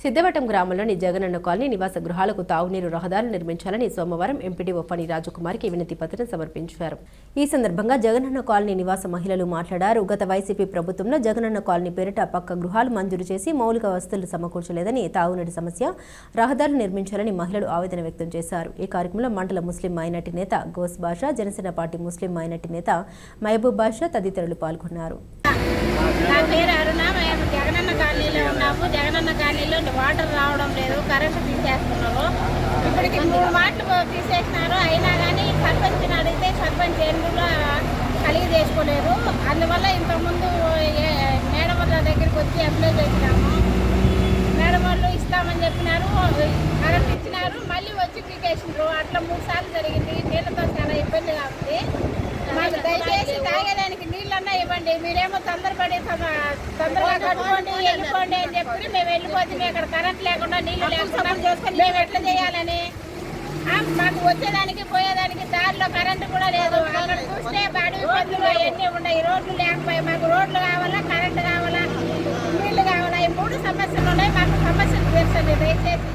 సిద్ధవటం గ్రామంలోని జగనన్న కాలనీ నివాస గృహాలకు తాగునీరు రహదారులు నిర్మించాలని సోమవారం ఎంపీడీఓ ఫణి రాజకుమారికి వినతి పత్రం సమర్పించారు. ఈ సందర్భంగా జగనన్న కాలనీ నివాస మహిళలు మాట్లాడారు. గత వైసీపీ ప్రభుత్వంలో జగనన్న కాలనీ పేరిట పక్క గృహాలు మంజూరు చేసి మౌలిక వసతులు సమకూర్చలేదని, తాగునీటి సమస్య, రహదారులు నిర్మించాలని మహిళలు ఆవేదన వ్యక్తం చేశారు. ఈ కార్యక్రమంలో మండల ముస్లిం మైనార్టీ నేత గోస్ బాషా, జనసేన పార్టీ ముస్లిం మైనార్టీ నేత మహబూబ్ బాషా తదితరులు పాల్గొన్నారు. జగనన్న కాలనీలో వాటర్ రావడం లేదు, కరెంటు తీసేస్తున్నారు. ఇప్పటికి 3 మాటలు తీసేసినారు. అయినా కానీ సర్పంచ్ని అడిగితే సర్పంచ్ ఎందులో కలిగి చేసుకోలేదు. అందువల్ల ఇంతకుముందు మేడం వాళ్ళ దగ్గరికి వచ్చి అప్లై చేసినాము. మేడం వాళ్ళు ఇస్తామని చెప్పినారు, కరెంట్ ఇచ్చినారు, మళ్ళీ వచ్చి పీకేసినారు. అట్లా 3 సార్లు జరిగింది. నీళ్ళతో చాలా ఇబ్బందిగా ఉంది. మాకు దయచేసి తాగేదానికి నీళ్ళన్నా ఇవ్వండి. మీరేమో తొందరగా కట్టుకోండి, వెళ్ళిపోండి అని చెప్పి మేము వెళ్ళిపోతే అక్కడ కరెంట్ లేకుండా నీళ్ళు లేకుండా చేసుకొని మేము ఎట్లా చేయాలని. మాకు వచ్చేదానికి పోయేదానికి దారిలో కరెంటు కూడా లేదు. అక్కడ చూస్తే అడవి పద్ధతులు అవన్నీ ఉన్నాయి. రోడ్లు లేకపోయి మాకు రోడ్లు కావాలా, కరెంటు కావాలా, నీళ్లు కావాలా. ఈ 3 సమస్యలు ఉన్నాయి. మాకు సమస్యలు తీర్చండి దయచేసి.